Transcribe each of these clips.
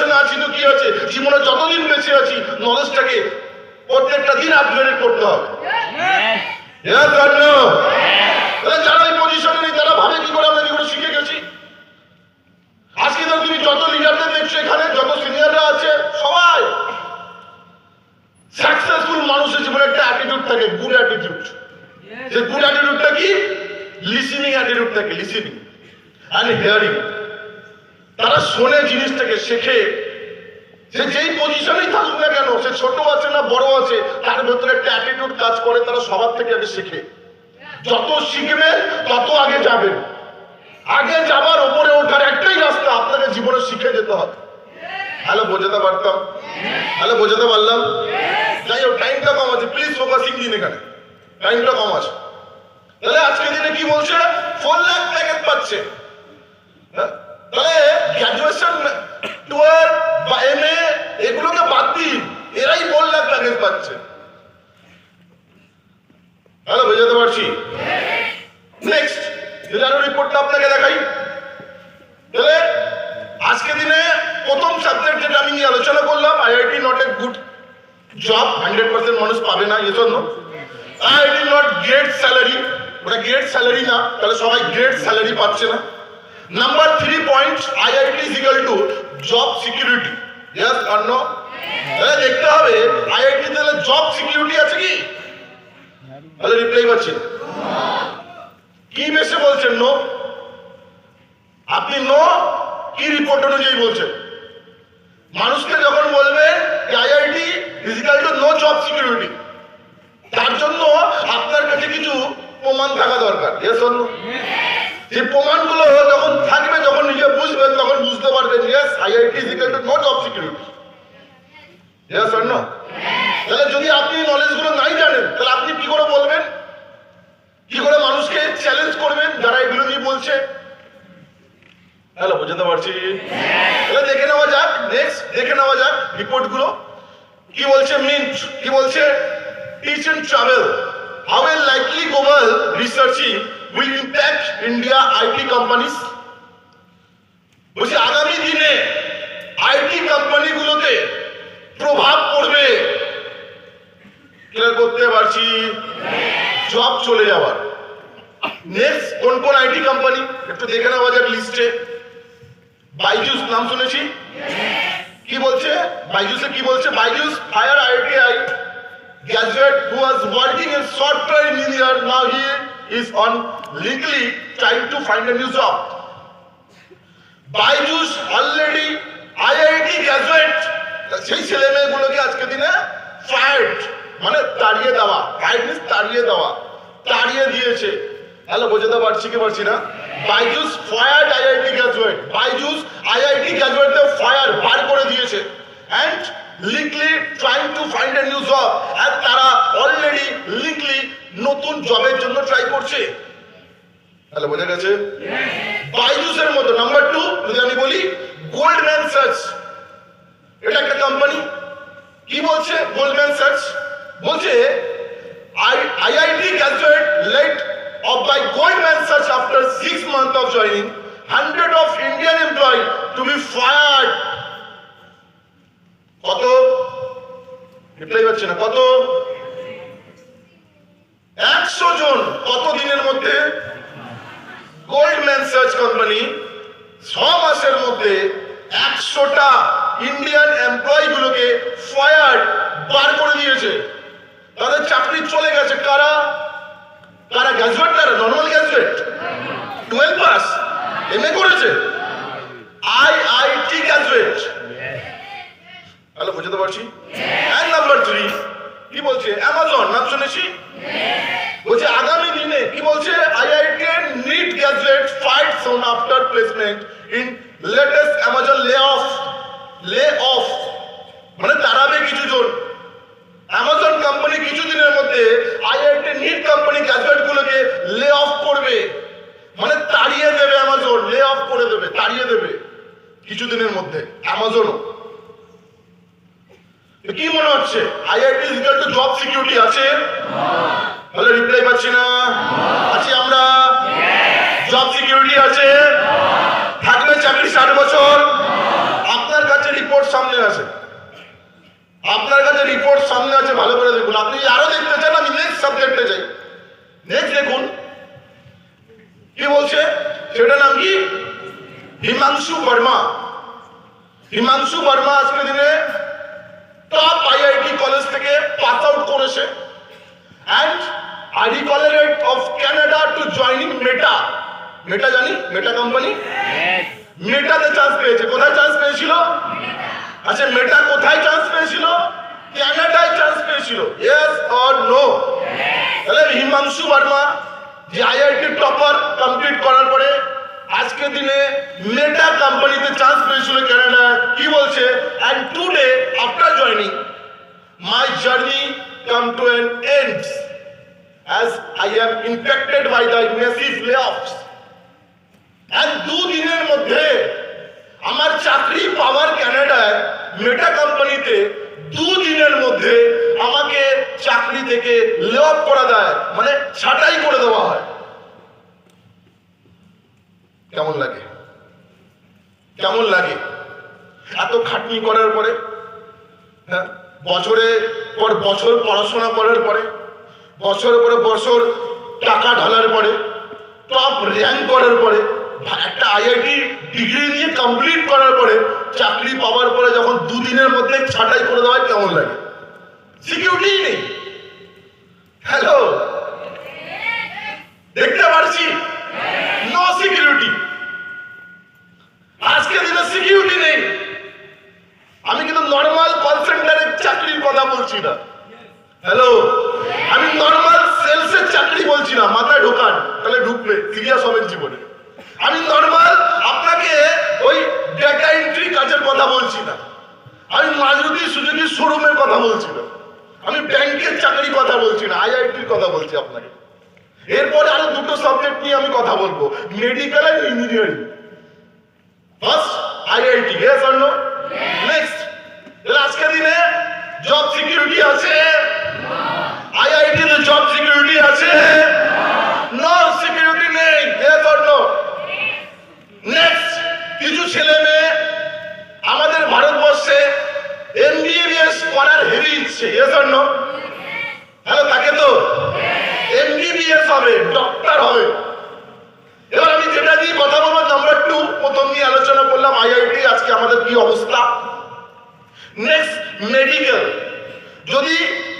পজিশনে আছি তো কি আছে, জীবনে যতদিন বেঁচে আছি নলেজটাকে প্রত্যেকটা দিন আপগ্রেড করতে হবে। যারা এই পজিশনে নেই তারা ভাবে কি করে আমরা কি করে শিখে গেছি। আজকে তো তুমি যত লিডারদের দেখছো এখানে, যত সিনিয়ররা আছে, সবাই সাকসেসফুল মানুষের জীবনে একটা অ্যাটিটিউড থাকে, গুড অ্যাটিটিউড। যে গুড অ্যাটিটিউডটা কি? লিসেনিং অ্যাটিটিউড থাকে, লিসেনিং অ্যান্ড হিয়ারিং। তারা শোনে, জিনিসটাকে শেখে। সে যেই পজিশনেই থাকুক না কেন, সে ছোট আছে না বড় আছে, তার ভেতরে একটা অ্যাটিটিউড কাজ করে। তারা সবার থেকে আগে শেখে। যত শিখবে তত আগে যাবেন। আগে যাবার উপরে ওঠার একটাই রাস্তা, আপনাকে জীবনে শিখে যেতে হবে। হ্যালো, বোঝাতে পারতাম? হ্যালো, বোঝাতে পারলাম? যাই হোক, টাইমটা কম আছে, প্লিজ ফোকাসিং দিন এখানে, টাইমটা কম আছে। তাহলে আজকে দিনে কি বলছে? 4 লাখ প্যাকেজ পাচ্ছে। তাহলে গ্র্যাজুয়েশন, 12 বা MA এগুলোকে বাদ দিন, এরাই 4 লাখ প্যাকেজ পাচ্ছে। হ্যালো, বোঝাতে পারছি? নেক্সট আরো রিপোর্টটা আপনাকে দেখাই। তাহলে আজকে দিনে প্রথম সাবজেক্ট যেটা আমি নিয়ে আলোচনা করলাম, IIT not a good job, 100% মানুষ পাবে না, এই জন্য IIT নট গ্রেট স্যালারি, ওটা গ্রেট স্যালারি না, তাহলে সবাই গ্রেট স্যালারি পাচ্ছে না। Number 3 point, IIT is equal to job security. Yes or no? তাহলে দেখতে হবে IIT তাহলে জব সিকিউরিটি আছে কি? তাহলে রিপ্লাই পাচ্ছেন কি বেশি বলছেন? নো। আপনি নো কি রিপোর্ট অনুযায়ী বলছেন? মানুষকে যখন বলবেন IIT is equal to no job security, তার জন্য আপনার কাছে কিছু প্রমাণ থাকা দরকার। Yes or no? যে প্রমাণগুলো যখন থাকবে, যখন নিজে বুঝবেন, তখন বুঝতে পারবেন yes IIT is equal to no job security. Yes or no? তাহলে যদি আপনি নলেজগুলো নাই জানেন, তাহলে আপনি কি করে বলবেন? কি করে মানুষকে চ্যালেঞ্জ করবেন যারা এগুলো নিয়ে বলছে? হ্যালো, বুঝতে পারছি? তাহলে দেখে নেওয়া যাক, নেক্সট দেখে নেওয়া যাক রিপোর্টগুলো কি বলছে। মিন্ট কি বলছে? Tech and travel, how a likely global recession will impact India IT companies. বলছে আগামী দিনে IT কোম্পানিগুলোতে প্রভাব পড়বে। ক্লিয়ার করতে পারছি? জব চলে যাওয়ার। নেক্সট কোন কোন IT কোম্পানি একটু দেখে নেওয়া যাক লিস্টে। বাইজুস নাম শুনেছি? কি বলছে বাইজুসে? কি বলছে? Byju's fire IITI graduate who was working as software engineer, now he is on legally trying to find a new job. Byju's already IIT graduate, সেই ছেলে মেয়েগুলোকে আজকে দিনে ফায়ার্ড, মানে তাড়িয়ে দেওয়া। ফায়ার্ড মিন্স তাড়িয়ে দেওয়া, তাড়িয়ে দিয়েছে। হ্যালো, বোঝাতে পারছি কি পারছি না? Byju's fired IIT graduate, Byju's IIT গ্রাজুয়েটদের ফায়ার, বার করে দিয়েছে। And legally trying to find a new job, আর তারা অলরেডি লিগলি নতুন জবের জন্য ট্রাই করছে। হ্যালো, বোঝা গেছে? বাইজুসের মতো নাম্বার 2 যদি আমি বলি, গোল্ডম্যান সার্চ, এটা একটা কোম্পানি। কি বলছে গোল্ডম্যান সার্চ? বলছে IIT graduate laid off by Goldman Sachs after 6 months of joining, 100 of Indian employees to be fired. কত? রিপ্লাই পাচ্ছে না। কত? 100 জন। কত দিনের মধ্যে? গোল্ডম্যান সার্চ কোম্পানি 6 মাসের মধ্যে 100টা ইন্ডিয়ান এমপ্লয়ি গুলোকে ফায়ার্ড, বার করে দিয়েছে। তাদের চাকরি চলে গেছে। কারা? কারা গ্রাজুয়েট? কারা নর্মাল গ্রাজুয়েট? 12 পাস, MA করেছে, IIT গ্রাজুয়েট। হ্যালো, বুঝতে পারছি? এন্ড নাম্বার 3 কি বলছে? অ্যামাজন নাম শুনেছি? বলছে আগামী দিনে কি বলছে? IIT NEET graduate fight soon after placement in latest Amazon layoff, মানে তারাবে কিছু জন। অ্যামাজন কোম্পানি কিছুদিনের মধ্যে IIT NEET কোম্পানি গ্রাজুয়েট গুলোকে লে অফ করবে, মানে তাড়িয়ে দেবে। অ্যামাজন লে অফ করে দেবে, তাড়িয়ে দেবে কিছুদিনের মধ্যে। অ্যামাজনও কি মনে হচ্ছে? IIT is equal to job security আছে? তাহলে রিপ্লাই পাচ্ছি না। আছি আমরা? জব সিকিউরিটি আছে? থাকবে চাকরি 60 বছর? আপনার কাছে রিপোর্ট সামনে আছে, আপনার কাছে রিপোর্ট সামনে আছে, ভালো করে দেখুন। আপনি আরো দেখতে চান, আমি নেক্সট সাবজেক্টে যাই। নেক্সট দেখুন কি বলছে, সেটা নাম কি? হিমাংশু বর্মা। হিমাংশু বর্মা আজকের দিনে টপ আইআইটি কলেজ থেকে পাস আউট করেছে and I recalled of Canada to joining Meta. Meta জানি, Meta কোম্পানি, মেটাতে চান্স পেয়েছে। কোথায় চান্স পেয়েছিল? আচ্ছা, মেটা কোথায় চান্স পেয়েছিল? কানাডায় চান্স পেয়েছিল। Yes or no? তাহলে হিমাংশু বর্মা যে আইআইটি টপার কমপ্লিট করার পরে আজকে দিনে মেটা কোম্পানিতে চান্স পেয়েছিল কানাডা। কি বলছে? and today after joining my journey come to an end as I am impacted by the massive layoffs and 2 দিনের মধ্যে আমার চাকরি পাওয়ার কানাডায় মেটা কোম্পানিতে 2 দিনের মধ্যে আমাকে চাকরি থেকে লে অফ করা দেয়, মানে ছাঁটাই করে দেওয়া হয়। কেমন লাগে? কেমন লাগে? এত খাটনি করার পরে, হ্যাঁ, বছরের পর বছর পড়াশোনা করার পরে, বছরের পরে বছর টাকা ঢালার পরে, টপ র্যাঙ্ক করার পরে, একটা আইআইটি ডিগ্রি নিয়ে কমপ্লিট করার পরে চাকরি পাওয়ার পরে যখন 2 দিনের মধ্যে ছাঁটাই করে দেওয়া হয়, কেমন লাগে? সিকিউরিটি নেই। হ্যালো, দেখতে পারছি নো সিকিউরিটি। আজকে দিনে সিকিউরিটি নেই। আমি কিন্তু নর্মাল কল সেন্টারের চাকরির কথা বলছি না। হ্যালো, আমি নর্মাল সেলসের চাকরি বলছি না। মাথায় ঢোকান, তাহলে ঢুকবে, সিরিয়াস হবেন জীবনে। আমি নর্মাল আপনাকে ওই ডেটা এন্ট্রি কাজের কথা বলছি না। আমি মারুতি সুজুকি শোরুমের কথা বলছি না। আমি ব্যাংকের চাকরির কথা বলছি না, আইআইটির কথা বলছি আপনাকে। এরপরে আরো 2টো সাবজেক্ট নিয়ে আমি কথা বলবো, মেডিকেল আর engineering. First IIT, yes or no? Next, আজকে দিনে জব সিকিউরিটি আছে? আইআইটি তে জব সিকিউরিটি আছে? নো সিকিউরিটি নেই, ইয়েস অর নো? নেক্সট, কিছু ছেলে মেয়ে আমাদের ভারতবর্ষে এমবিবিএস করার হেভি ইচ্ছে, ইয়েস অর নো? হ্যালো, তাকে তো এমবিবিএস হবে, ডক্টর হবে। এবার আমি যেটা দিয়ে কথা বলবো, নাম্বার 2, প্রথম নিয়ে আলোচনা করলাম আইআইটি, আজকে আমাদের কি অবস্থা। Next, medical. যদি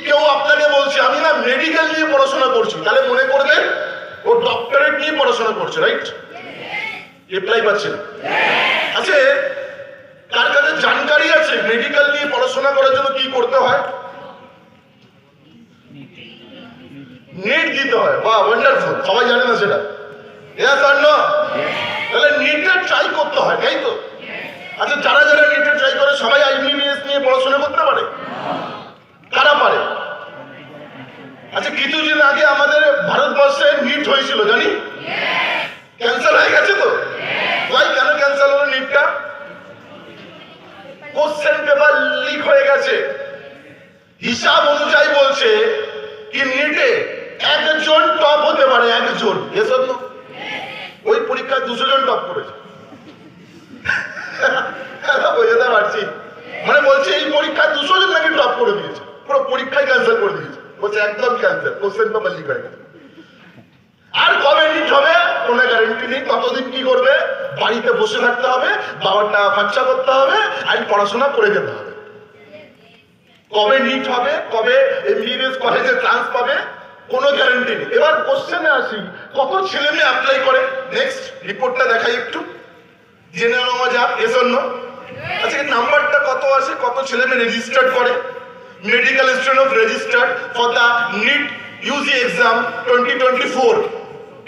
কেউ আপনাকে বলছে আমি না মেডিকেল নিয়ে পড়াশোনা করছি, তাহলে মনে করবেন ও ডক্টরেট নিয়ে পড়াশোনা করছে, রাইট? রিপ্লাই পাচ্ছেন? আচ্ছা, কার কাছে জানকারি আছে মেডিকেল নিয়ে পড়াশোনা করার জন্য কি করতে হয়? নিট দিতে হয়। বাহ, ওয়ান্ডারফুল। সবাই জানে না সেটা? Yes or no? তাহলে নিটে ট্রাই করতে হয়, তাই তো? আচ্ছা, যারা যারা নিটে ট্রাই করে সবাই আইবিবিএস নিয়ে পড়াশোনা করতে পারে? কারা পারে? আচ্ছা, কিছুদিন আগে আমাদের ভারতবর্ষে নিট হয়েছিল, জানি? ক্যান্সেল হয়ে গেছে তো? ভাই, কেন ক্যান্সেল হলো নিটটা? কোশ্চেন পেপার লিক হয়ে গেছে। হিসাব অনুযায়ী বলছে কি নিটে 1 জন টপ হতে পারে, 1 জন। Yes or no? ওই পরীক্ষায় 200 জন টপ করেছে। বোঝাতে পারছি? মানে বলছে এই পরীক্ষায় 200 জন নাকি টপ করে দিয়েছে, পুরো পরীক্ষায় ক্যান্সেল করে দিয়েছে। বলছে একদম ক্যান্সেল, কোশ্চেন পেপার লিক হয়ে গেছে। আর কবে নিট হবে কোনো গ্যারেন্টি নেই। ততদিন কি করবে? বাড়িতে বসে থাকতে হবে, বাবার টাকা খরচা করতে হবে, আর পড়াশোনা করে যেতে হবে। কবে নিট হবে, কবে এমবিবিএস কলেজে চান্স পাবে, কোনো গ্যারান্টি নেই। এবার কোশ্চেনে আসি, কত ছেলে মেয়ে অ্যাপ্লাই করে? নেক্সট রিপোর্টটা দেখাই একটু, জেনে নেওয়া যাক। Yes or no? আচ্ছা, নাম্বারটা কত আছে, কত ছেলে মেয়ে রেজিস্টার্ড করে? Medical student of registered for the NEET UG exam 2024।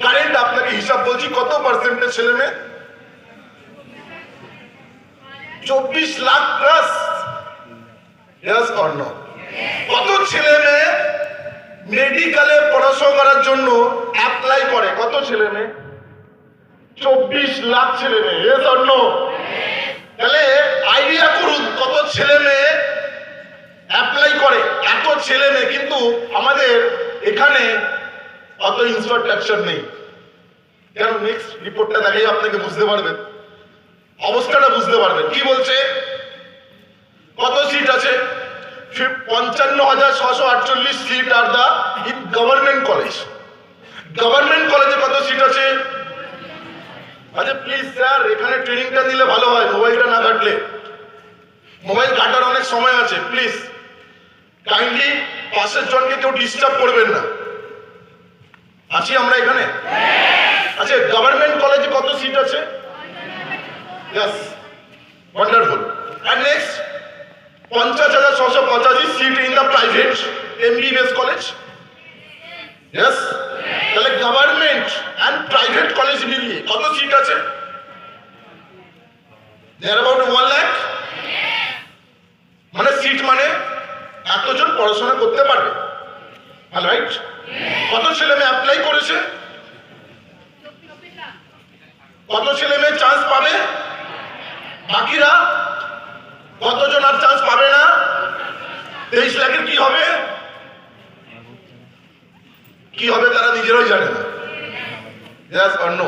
Current আপনাকে হিসাব বলছি, কত পার্সেন্টেজ ছেলে মেয়ে? 24 lakh plus. Yes or no? কত ছেলে মেয়ে মেডিকেলে পড়াশোনা করার জন্য অ্যাপ্লাই করে? কত ছেলে মেয়ে? 24 লাখ ছেলে মেয়ে। Yes or no? তাহলে আইডিয়া করুন কত ছেলে মেয়ে অ্যাপ্লাই করে। এত ছেলে মেয়ে, কিন্তু আমাদের এখানে অত ইনফ্রাস্ট্রাকচার নেই। কেন? নেক্সট রিপোর্টটা দেখাই আপনাকে বুঝতে পারবেন, অবস্থাটা বুঝতে পারবেন। কি বলছে? 55,648 সিট আর দা ইন গভর্নমেন্ট কলেজ। গভর্নমেন্ট কলেজে কত সিট আছে? আচ্ছা প্লিজ স্যার, এখানে ট্রেনিংটা নিলে ভালো হয়, মোবাইলটা না ঘাটলে। মোবাইল ঘাটার অনেক সময় আছে, প্লিজ কাইন্ডলি পাশের জনকে কেউ ডিস্টার্ব করবেন না। আছি আমরা এখানে? আচ্ছা, গভর্নমেন্ট কলেজে কত সিট আছে? Yes, wonderful. And next 50,685 seat in the private MBBS college. Yes, তাহলে গভর্নমেন্ট এন্ড প্রাইভেট কলেজ মিলিয়ে কত সিট আছে? There about 1 lakh. মানে সিট মানে এতজন পড়াশোনা করতে পারবে, রাইট? কত ছেলে মেয়ে অ্যাপ্লাই করেছে? কত ছেলে মেয়ে চান্স পাবে? বাকিরা কতজন আর চান্স পাবে না? 23 লাখের কি হবে? কি হবে তারা নিজেরাই জানে না। Yes or no?